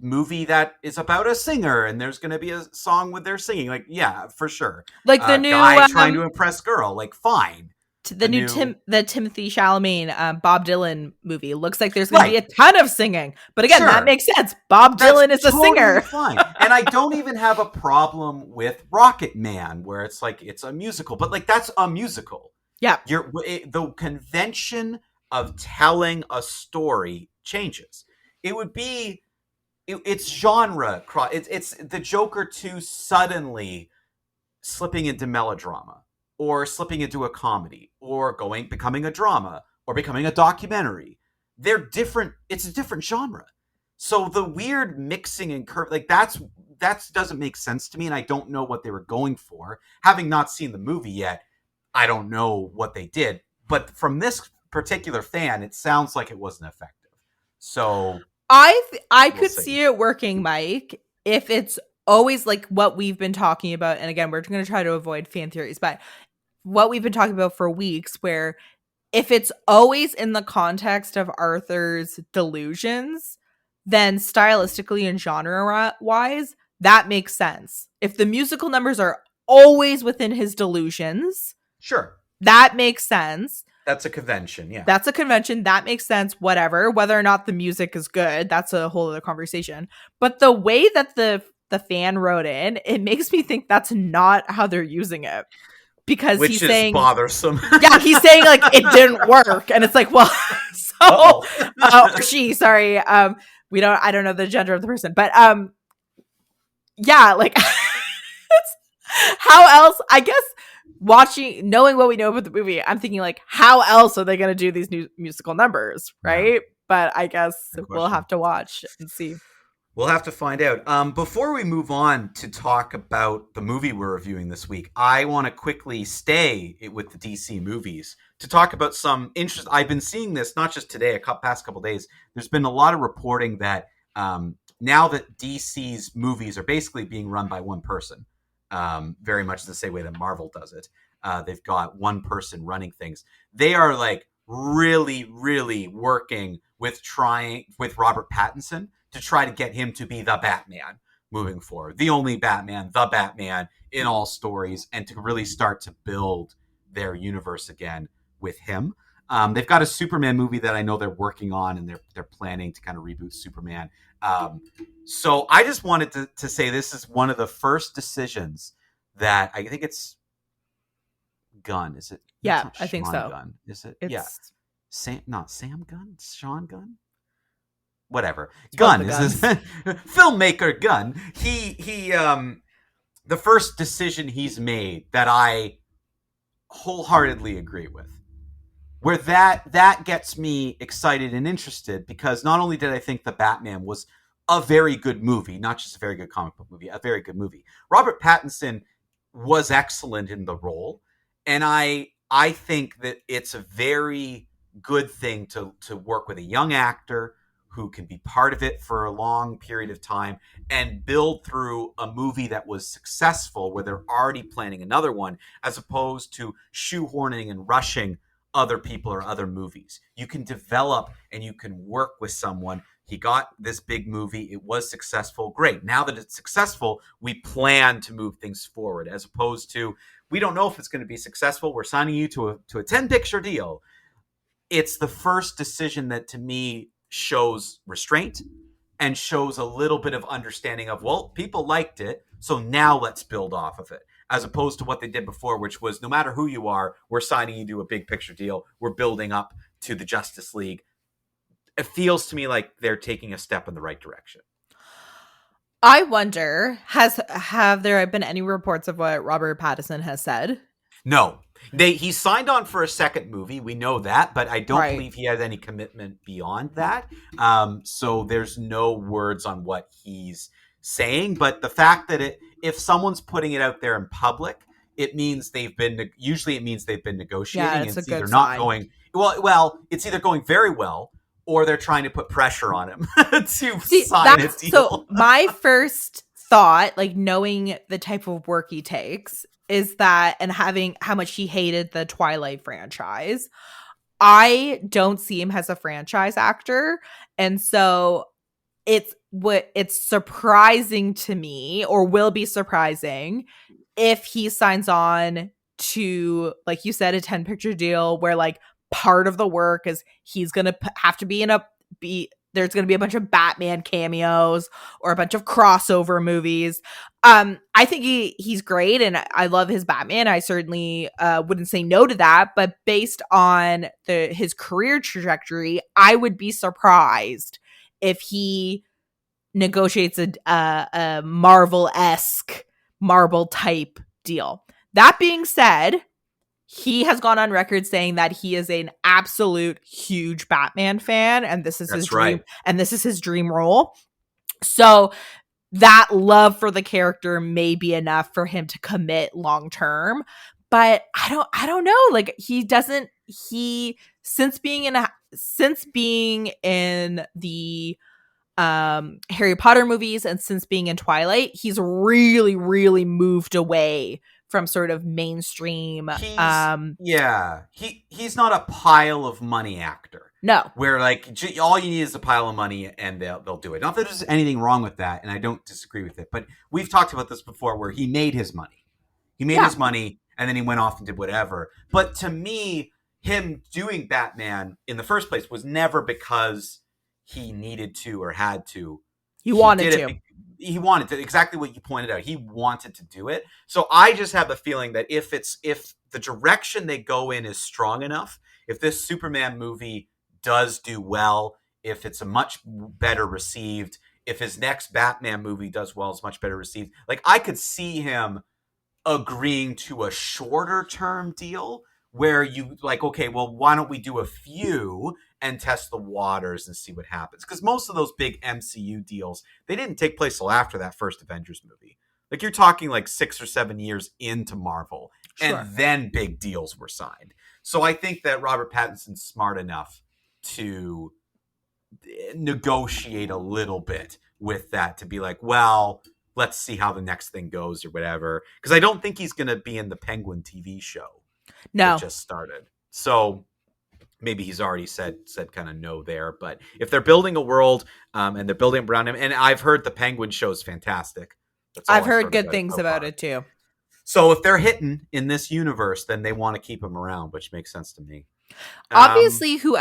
movie that is about a singer, and there's going to be a song with their singing. Like, yeah, for sure. Like the new Guy trying to impress girl, like, fine. the new Timothy Chalamet Bob Dylan movie. Looks like there's going to be Right. a ton of singing, but again, that Sure. makes sense. Bob Dylan is a totally singer. fine. And I don't even have a problem with Rocket Man, where it's like it's a musical, but like that's a musical. Yeah. The convention of telling a story changes. It would be it's genre. It's the Joker 2 suddenly slipping into melodrama, or slipping into a comedy, or becoming a drama, or becoming a documentary. They're different. It's a different genre. So the weird mixing and curve, like that doesn't make sense to me, and I don't know what they were going for. Having not seen the movie yet, I don't know what they did. But from this particular fan, it sounds like it wasn't effective. So I we'll could see. see it working, Mike, if it's always like what we've been talking about. And again, we're going to try to avoid fan theories, but what we've been talking about for weeks, where if it's always in the context of Arthur's delusions, then stylistically and genre wise, that makes sense. If the musical numbers are always within his delusions, Sure. that makes sense. That's a convention, yeah. That's a convention. That makes sense. Whatever. Whether or not the music is good, that's a whole other conversation. But the way that the fan wrote in, it makes me think that's not how they're using it. Because Which he's is saying bothersome. yeah, he's saying like it didn't work, and it's like, well, so or she, sorry, I don't know the gender of the person, but yeah, like how else? I guess knowing what we know about the movie, I'm thinking like, how else are they going to do these new musical numbers, right? but I guess Good we'll question. have to watch and see. We'll have to find out. Before we move on to talk about the movie we're reviewing this week, I want to quickly stay with the DC movies to talk about some interest. I've been seeing this not just today, past couple days. There's been a lot of reporting that now that DC's movies are basically being run by one person, very much the same way that Marvel does it. They've got one person running things. They are like really, really working with Robert Pattinson to try to get him to be the Batman moving forward. The only Batman, the Batman in all stories, and to really start to build their universe again with him. They've got a Superman movie that I know they're working on, and they're planning to kind of reboot Superman. So I just wanted to say this is one of the first decisions that I think it's Gunn. Is it? Yeah, I think so. Gunn. Is it? It's Sam Gunn? Sean Gunn? Whatever. Gunn is this filmmaker Gunn. He the first decision he's made that I wholeheartedly agree with. Where that gets me excited and interested, because not only did I think The Batman was a very good movie, not just a very good comic book movie, a very good movie. Robert Pattinson was excellent in the role, and I think that it's a very good thing to work with a young actor who can be part of it for a long period of time and build through a movie that was successful where they're already planning another one, as opposed to shoehorning and rushing other people or other movies. You can develop and you can work with someone. He got this big movie. It was successful. Great. Now that it's successful, we plan to move things forward, as opposed to, we don't know if it's going to be successful. We're signing you to a 10-picture deal. It's the first decision that, to me, shows restraint and shows a little bit of understanding of, well, people liked it, so now let's build off of it, as opposed to what they did before, which was, no matter who you are, we're signing you to a big picture deal. We're building up to the Justice League. It feels to me like they're taking a step in the right direction. I wonder, have there been any reports of what Robert Pattinson has said? No. He signed on for a second movie. We know that, but I don't believe he has any commitment beyond that. So there's no words on what he's saying. But the fact that if someone's putting it out there in public, it means usually it means they've been negotiating. Yeah, it's a good either sign. Not going well. It's either going very well, or they're trying to put pressure on him to sign a deal. So my first thought, like knowing the type of work he takes, is that, and having how much he hated the Twilight franchise, I don't see him as a franchise actor. And so it's surprising to me, or will be surprising, if he signs on to, like you said, a 10-picture deal where like part of the work is he's gonna have to there's going to be a bunch of Batman cameos or a bunch of crossover movies. I think he's great, and I love his Batman. I certainly wouldn't say no to that, but based on his career trajectory, I would be surprised if he negotiates a Marvel-esque, Marvel-type deal. That being said, he has gone on record saying that he is an absolute huge Batman fan, and this is his dream, and this is his dream role. So that love for the character may be enough for him to commit long term. But I don't know. Like, since being in the Harry Potter movies and since being in Twilight, he's really, really moved away from sort of mainstream. He's not a pile of money actor. No. Where like all you need is a pile of money and they'll do it. Not that there's anything wrong with that, and I don't disagree with it, but we've talked about this before, where he made his money. He made his money and then he went off and did whatever. But to me, him doing Batman in the first place was never because he needed to or had to. He wanted to. He wanted to, exactly what you pointed out. He wanted to do it. So I just have the feeling that if the direction they go in is strong enough, if this Superman movie does do well, if it's a much better received, if his next Batman movie does well, it's much better received. Like, I could see him agreeing to a shorter term deal where you like, okay, well, why don't we do a few and test the waters and see what happens. Because most of those big MCU deals, they didn't take place till after that first Avengers movie. Like, you're talking like 6 or 7 years into Marvel, Sure. and then big deals were signed. So I think that Robert Pattinson's smart enough to negotiate a little bit with that, to be like, well, let's see how the next thing goes or whatever. Because I don't think he's going to be in the Penguin TV show No. that just started. So maybe he's already said kind of no there. But if they're building a world and they're building around him, and I've heard the Penguin show is fantastic. I've heard good things about it too. So if they're hitting in this universe, then they want to keep him around, which makes sense to me. Obviously, who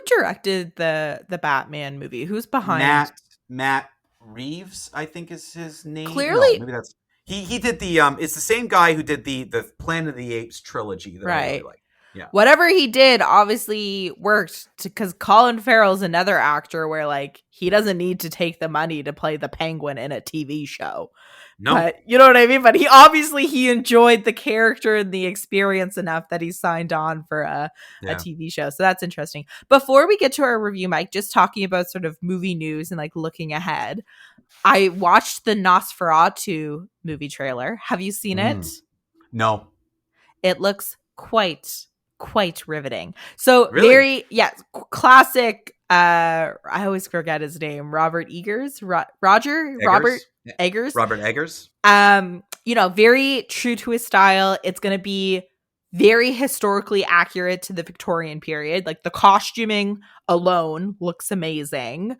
directed the Batman movie? Who's behind? Matt Reeves, I think is his name. Clearly, no, maybe that's he did the it's the same guy who did the Planet of the Apes trilogy that I really like. Yeah. Whatever he did obviously worked, because Colin Farrell's another actor where like he doesn't need to take the money to play the Penguin in a TV show. No. But you know what I mean? But he enjoyed the character and the experience enough that he signed on for a TV show. So that's interesting. Before we get to our review, Mike, just talking about sort of movie news and like looking ahead, I watched the Nosferatu movie trailer. Have you seen it? No. It looks quite riveting. So really? classic. I always forget his name. Robert Eggers. Robert Eggers. Very true to his style. It's going to be very historically accurate to the Victorian period. Like, the costuming alone looks amazing.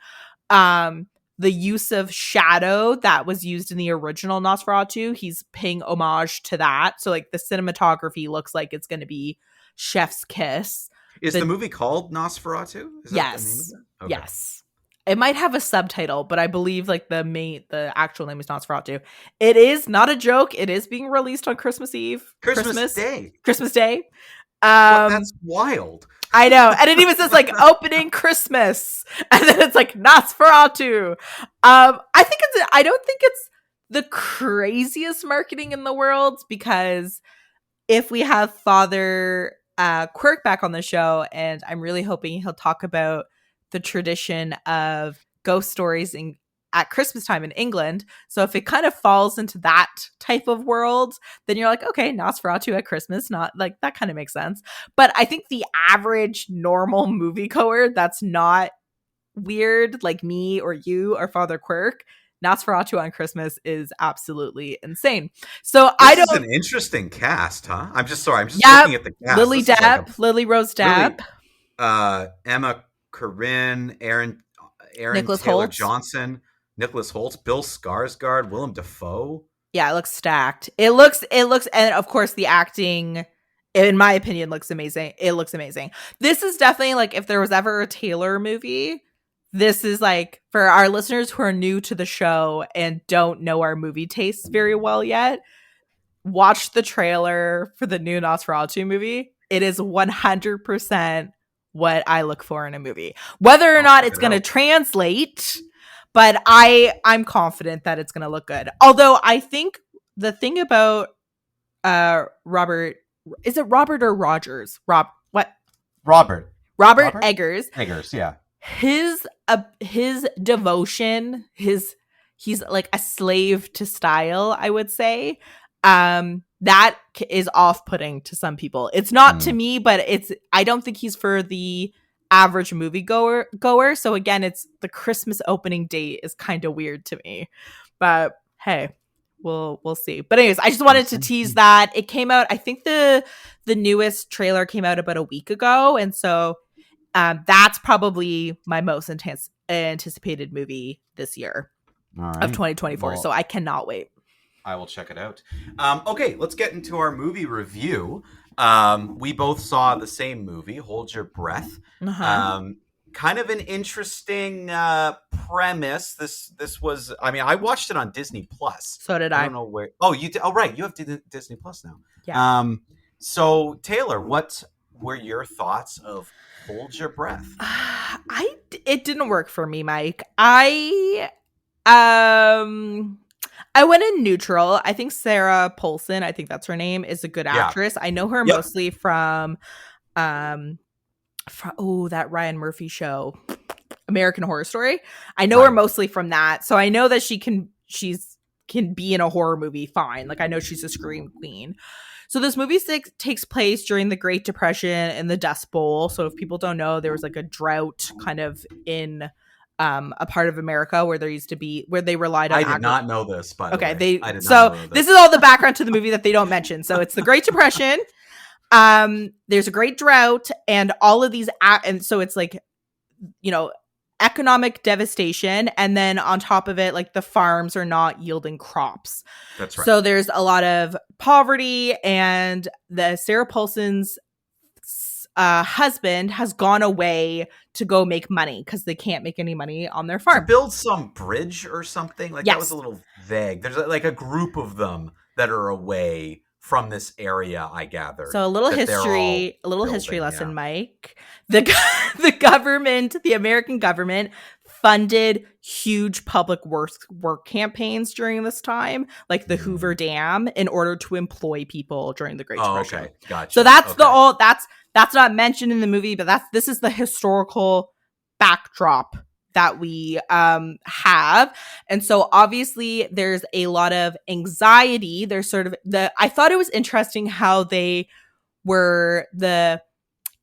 The use of shadow that was used in the original Nosferatu, he's paying homage to that. So like the cinematography looks like it's going to be chef's kiss. Is the movie called Nosferatu? Yes. Okay. Yes. It might have a subtitle, but I believe like the actual name is Nosferatu. It is not a joke. It is being released on Christmas Eve. Christmas Day. That's wild. I know. And it even says like opening Christmas. And then it's like Nosferatu. I don't think it's the craziest marketing in the world, because if we have Father Quirk back on the show, and I'm really hoping he'll talk about the tradition of ghost stories at Christmas time in England. So if it kind of falls into that type of world, then you're like, okay, Nosferatu at Christmas, not like that kind of makes sense. But I think the average normal moviegoer that's not weird like me or you or Father Quirk, Nosferatu on Christmas is absolutely insane. So this is an interesting cast, huh? I'm just looking at the cast. Lily Depp, Lily Rose Depp, Emma Corrin, Aaron Nicholas Taylor Holt. Johnson, Nicholas Holt, Bill Skarsgård, Willem Dafoe. Yeah, it looks stacked. It looks, and of course the acting, in my opinion, looks amazing. It looks amazing. This is definitely like, if there was ever a Taylor movie, this is like, for our listeners who are new to the show and don't know our movie tastes very well yet, watch the trailer for the new Nosferatu movie. It is 100% what I look for in a movie. Whether or not it's going to translate, but I'm confident that it's going to look good. Although I think the thing about Robert, is it Robert or Rogers? Robert Eggers. Eggers, yeah. His devotion, he's like a slave to style, I would say. That is off-putting to some people. It's not to me, but I don't think he's for the average moviegoer. So again, it's the Christmas opening date is kind of weird to me. But hey, we'll see. But anyways, I just wanted to tease that. It came out, I think the newest trailer came out about a week ago, and so that's probably my most anticipated movie this year of 2024. Well, so I cannot wait. I will check it out. Okay, let's get into our movie review. We both saw the same movie, Hold Your Breath. Kind of an interesting premise. This was, I mean, I watched it on Disney Plus. So did I. I don't know where. Oh, you did. Oh, right. You have Disney Plus now. Yeah. So Taylor, what were your thoughts of Hold Your Breath? It didn't work for me, Mike. I went in neutral. I think Sarah Paulson, I think that's her name, is a good actress. I know her mostly from that Ryan Murphy show, American Horror Story. I know her Right. mostly from that, so I know that she can be in a horror movie fine. Like I know she's a scream queen. So this movie takes place during the Great Depression and the Dust Bowl. So if people don't know, there was like a drought kind of in a part of America where they relied on I did not know this, by the way. I did not know this is all the background to the movie that they don't mention. So it's the Great Depression. There's a great drought and all of these and so it's like, you know, economic devastation, and then on top of it, like the farms are not yielding crops. That's right. So there's a lot of poverty, and the Sarah Paulson's husband has gone away to go make money because they can't make any money on their farm. To build some bridge or something? Like, that was a little vague. There's like a group of them that are away from this area, I gather. So a little history lesson, Mike. The government, the American government, funded huge public work campaigns during this time, like the Hoover Dam, in order to employ people during the Great Depression. Okay, gotcha. So that's that's not mentioned in the movie, but this is the historical backdrop that we have. And so obviously there's a lot of anxiety. There's sort of I thought it was interesting how they were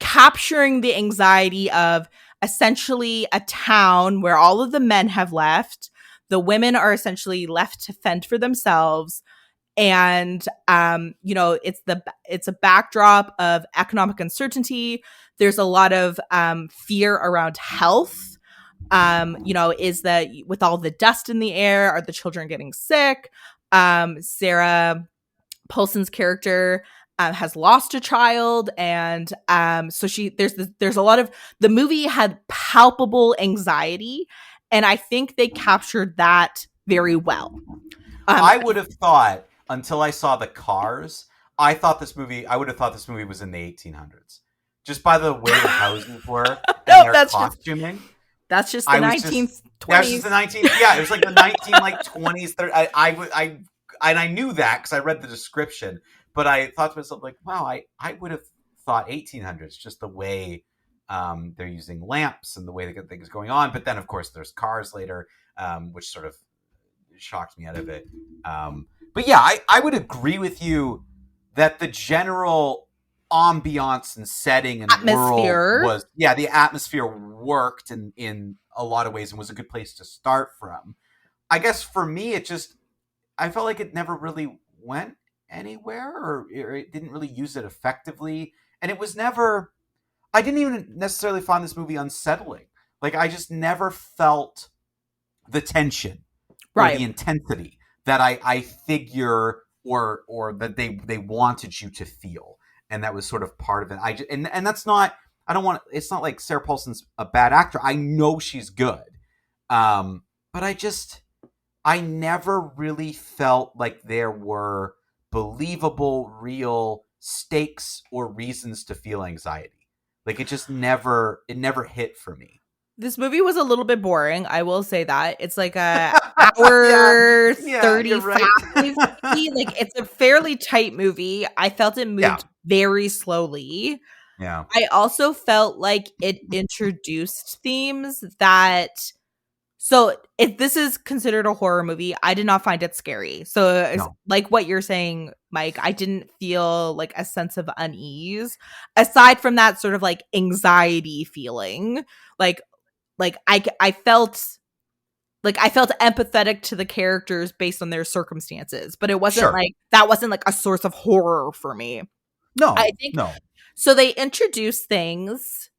capturing the anxiety of essentially a town where all of the men have left. The women are essentially left to fend for themselves. And you know, it's a backdrop of economic uncertainty. There's a lot of fear around health. You know, is that with all the dust in the air, are the children getting sick? Sarah Paulson's character has lost a child, and so there's a lot of, the movie had palpable anxiety, and I think they captured that very well. I would have thought, until I saw the cars, I would have thought this movie was in the 1800s, just by the way the houses were and their costuming. That's just the 1920s. That's just the 19. Yeah, it was like the 1920s. 30s. I knew that because I read the description, but I thought to myself, like, wow, I would have thought 1800s, just the way they're using lamps and the way they get things going on. But then, of course, there's cars later, which sort of shocked me out of it. But yeah, I would agree with you that the general ambiance and setting and atmosphere world was, the atmosphere worked in a lot of ways and was a good place to start from. I guess for me, I felt like it never really went anywhere, or it didn't really use it effectively. And it was never, I didn't even necessarily find this movie unsettling. Like, I just never felt the tension or the intensity that I figure or that they wanted you to feel. And that was sort of part of it. And that's not, it's not like Sarah Paulson's a bad actor. I know she's good. But I never really felt like there were believable, real stakes or reasons to feel anxiety. Like, it never hit for me. This movie was a little bit boring. I will say that. It's like a hour 35. Right. Like, it's a fairly tight movie. I felt it moved very slowly. Yeah. I also felt like it introduced themes that, so if this is considered a horror movie, I did not find it scary. So like what you're saying, Mike, I didn't feel like a sense of unease aside from that sort of like anxiety feeling. I felt empathetic to the characters based on their circumstances, but it wasn't that wasn't like a source of horror for me. No, I think so. They introduce things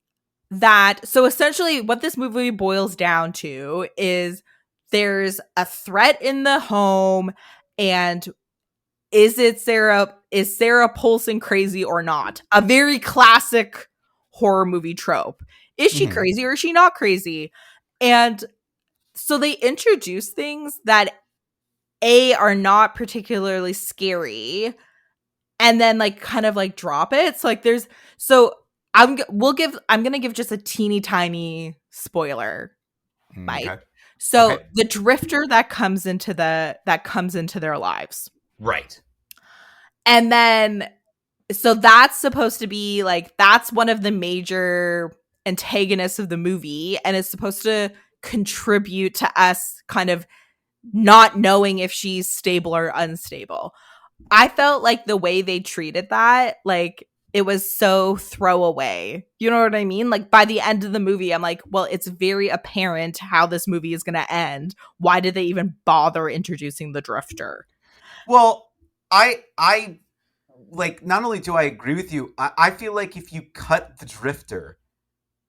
so essentially what this movie boils down to is there's a threat in the home, and is Sarah Paulson crazy or not? A very classic horror movie trope. Is she crazy or is she not crazy? And so they introduce things that are not particularly scary, and then like kind of like drop it. So I'm gonna give just a teeny tiny spoiler, Mike. Okay. So the drifter that comes into their lives, right? And then So that's supposed to be like, that's one of the major antagonists of the movie, and it's supposed to contribute to us kind of not knowing if she's stable or unstable. I felt like the way they treated that, like, it was so throwaway. You know what I mean? Like, by the end of the movie, I'm like, well, it's very apparent how this movie is going to end. Why did they even bother introducing the Drifter? Well, I like, not only do I agree with you, I feel like if you cut the Drifter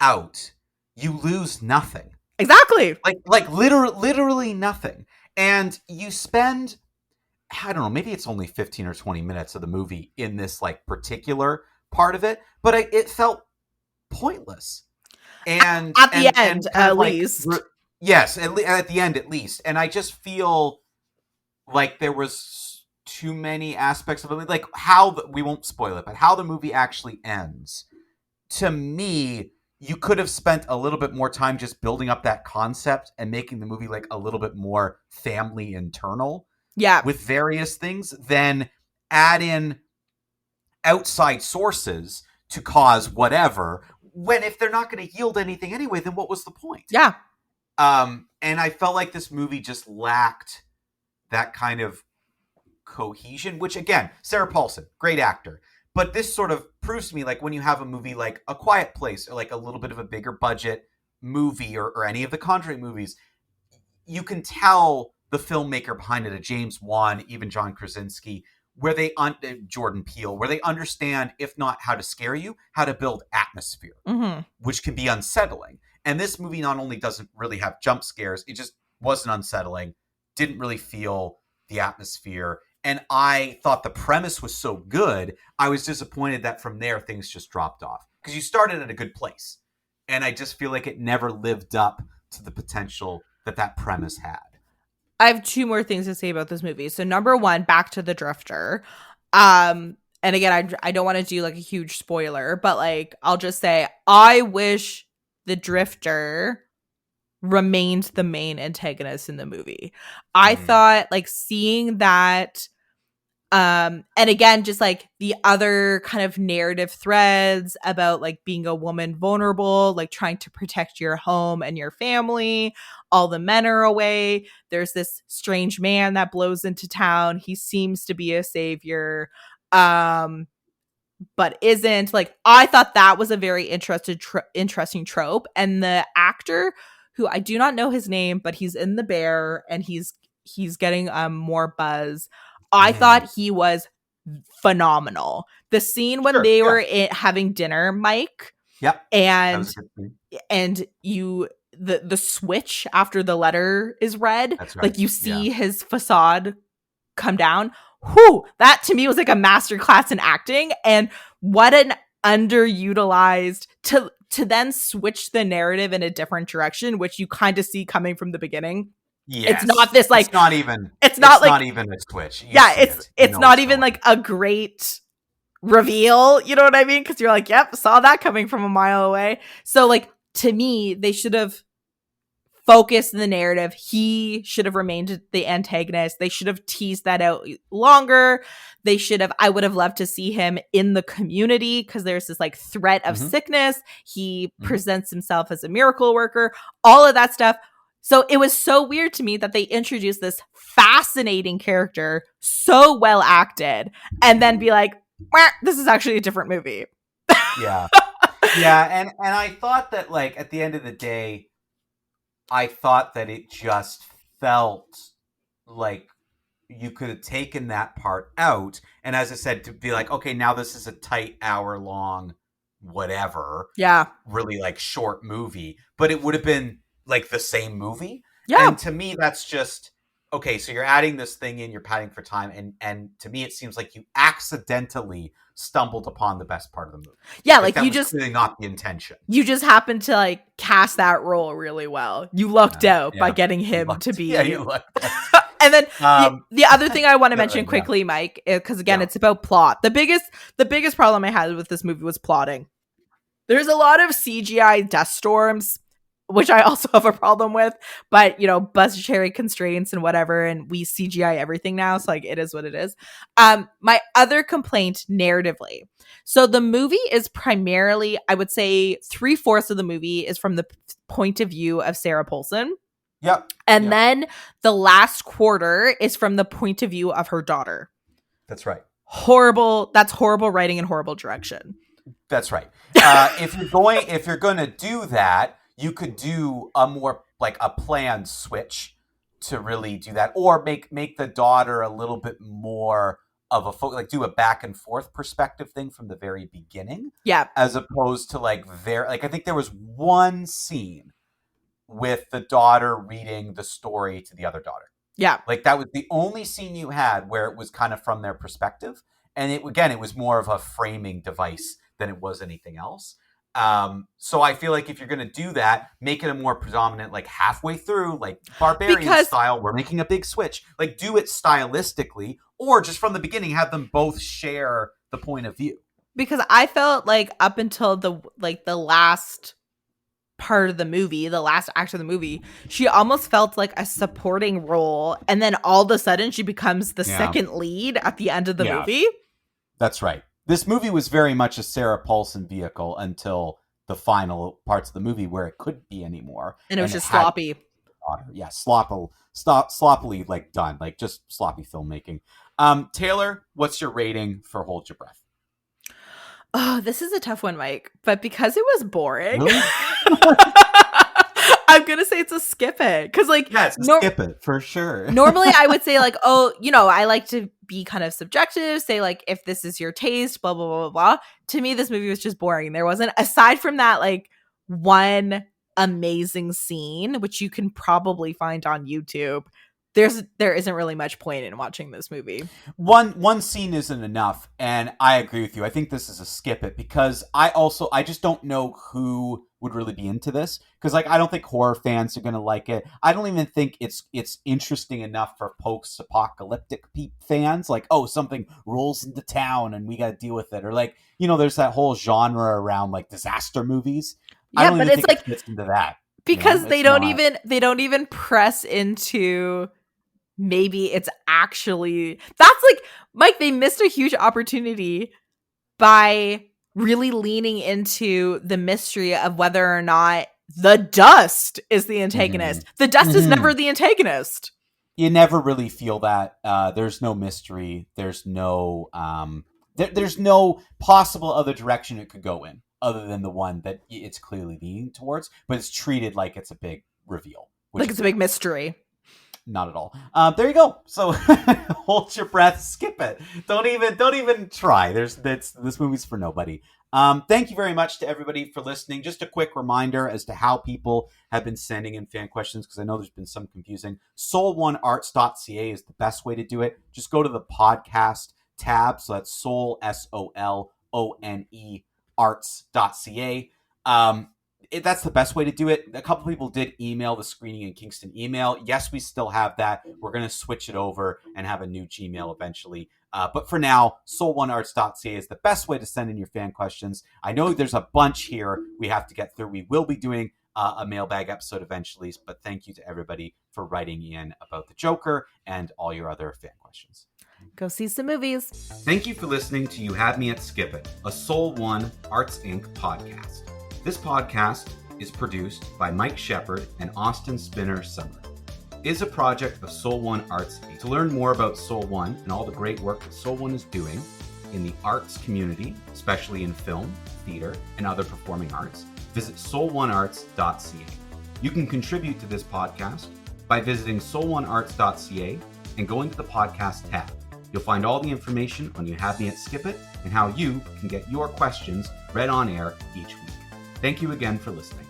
out, you lose nothing. Exactly. Like literally nothing. And you spend, I don't know, maybe it's only 15 or 20 minutes of the movie in this like particular part of it, but it felt pointless. And at the end, and at least. Yes, at the end at least. And I just feel like there was too many aspects of it, like we won't spoil it, but how the movie actually ends. To me, you could have spent a little bit more time just building up that concept and making the movie like a little bit more family internal. Yeah. With various things, then add in outside sources to cause whatever. When if they're not going to yield anything anyway, then what was the point? Yeah. And I felt like this movie just lacked that kind of cohesion, which again, Sarah Paulson, great actor. But this sort of proves to me, like, when you have a movie like A Quiet Place or like a little bit of a bigger budget movie or any of the Conjuring movies, you can tell the filmmaker behind it, a James Wan, even John Krasinski, where they Jordan Peele, where they understand, if not how to scare you, how to build atmosphere, which can be unsettling. And this movie not only doesn't really have jump scares, it just wasn't unsettling, didn't really feel the atmosphere. And I thought the premise was so good, I was disappointed that from there things just dropped off. Because you started at a good place. And I just feel like it never lived up to the potential that premise had. I have two more things to say about this movie. So number one, back to the Drifter. And again, I don't want to do like a huge spoiler, but like, I'll just say, I wish the Drifter remained the main antagonist in the movie. I thought like seeing that, and again, just like the other kind of narrative threads about like being a woman vulnerable, like trying to protect your home and your family. All the men are away. There's this strange man that blows into town. He seems to be a savior, but isn't. Like, I thought that was a very interesting trope. And the actor, who I do not know his name, but he's in The Bear and he's getting more buzz. I thought he was phenomenal. The scene when they were having dinner, Mike. Yep. And the switch after the letter is read, that's right. Like you see his facade come down. Whew, that to me was like a masterclass in acting, and what an underutilized to then switch the narrative in a different direction, which you kind of see coming from the beginning. Yes. It's not this like it's not even a switch. It's not even like a great reveal, you know what I mean? Because you're like, yep, saw that coming from a mile away. So like, to me, they should have focused the narrative. He should have remained the antagonist. They should have teased that out longer. I would have loved to see him in the community, because there's this like threat of sickness. He presents himself as a miracle worker, all of that stuff. So it was so weird to me that they introduced this fascinating character, so well acted, and then be like, this is actually a different movie. Yeah. Yeah, and I thought that, like, at the end of the day, I thought that it just felt like you could have taken that part out, and as I said, to be like, okay, now this is a tight hour-long whatever. Yeah. Really, like, short movie. But it would have been, like, the same movie. Yeah. And to me, that's just, okay, so you're adding this thing in, you're padding for time, and to me, it seems like you accidentally stumbled upon the best part of the movie. Yeah, like that you was just really not the intention. You just happened to like cast that role really well. You lucked out by getting him to be. Yeah, you lucked out. And then the other thing I want to mention quickly, Mike, because again, it's about plot. The biggest problem I had with this movie was plotting. There's a lot of CGI dust storms which I also have a problem with, but budgetary constraints and whatever, and we CGI everything now, so like it is what it is. My other complaint narratively. So the movie is primarily, I would say 3/4 of the movie is from the point of view of Sarah Paulson. Yep. And then the last quarter is from the point of view of her daughter. That's right. That's horrible writing and horrible direction. That's right. If you're going to do that, you could do a more like a planned switch to really do that, or make the daughter a little bit more of a do a back and forth perspective thing from the very beginning. Yeah. As opposed to I think there was one scene with the daughter reading the story to the other daughter. Yeah. Like that was the only scene you had where it was kind of from their perspective. And it was more of a framing device than it was anything else. So I feel like if you're going to do that, make it a more predominant, like halfway through, like Barbarian style, we're making a big switch. Like do it stylistically, or just from the beginning, have them both share the point of view. Because I felt like up until the last part of the movie, the last act of the movie, she almost felt like a supporting role, and then all of a sudden she becomes the second lead at the end of the movie. That's right. This movie was very much a Sarah Paulson vehicle until the final parts of the movie where it couldn't be anymore. And it was just sloppy. Yeah, sloppily like done, like just sloppy filmmaking. Taylor, what's your rating for Hold Your Breath? Oh, this is a tough one, Mike. But because it was boring, really? I'm going to say it's a skip it. Because skip it for sure. Normally I would say like, I like to be kind of subjective, say like, if this is your taste, blah, blah, blah, blah, blah. To me, this movie was just boring. There wasn't, aside from that, like one amazing scene, which you can probably find on YouTube, there isn't really much point in watching this movie. One scene isn't enough, and I agree with you. I think this is a skip it because I just don't know who would really be into this, because I don't think horror fans are going to like it. I don't even think it's interesting enough for post-apocalyptic fans. Like, oh, something rolls into town and we got to deal with it, or like there's that whole genre around like disaster movies. Yeah, but it's like it fits into that because they don't even press into. Maybe it's actually that's like Mike, they missed a huge opportunity by really leaning into the mystery of whether or not the dust is the antagonist. Mm-hmm. The dust is never the antagonist. You never really feel that. There's no mystery. There's no there's no possible other direction it could go in other than the one that it's clearly leaning towards, but it's treated like it's a big reveal. Like it's a big mystery. Not at all. There you go. So hold your breath, skip it. Don't even try. This movie's for nobody. Thank you very much to everybody for listening. Just a quick reminder as to how people have been sending in fan questions, because I know there's been some confusing. Soul1arts.ca is the best way to do it. Just go to the podcast tab. So that's Soul, SOLONE, arts.ca. That's the best way to do it. A couple people did email the Screening in Kingston email. Yes, we still have that. We're going to switch it over and have a new Gmail eventually. But for now, soul1arts.ca is the best way to send in your fan questions. I know there's a bunch here we have to get through. We will be doing a mailbag episode eventually, but thank you to everybody for writing in about the Joker and all your other fan questions. Go see some movies. Thank you for listening to You Had Me at Skip It, a Soul One Arts Inc. podcast. This podcast is produced by Mike Shepard and Austin Spinner Summer. It is a project of Soul One Arts Inc. To learn more about Soul One and all the great work that Soul One is doing in the arts community, especially in film, theater, and other performing arts, visit soul1arts.ca. You can contribute to this podcast by visiting soul1arts.ca and going to the podcast tab. You'll find all the information on You Had Me at Skip It and how you can get your questions read on air each week. Thank you again for listening.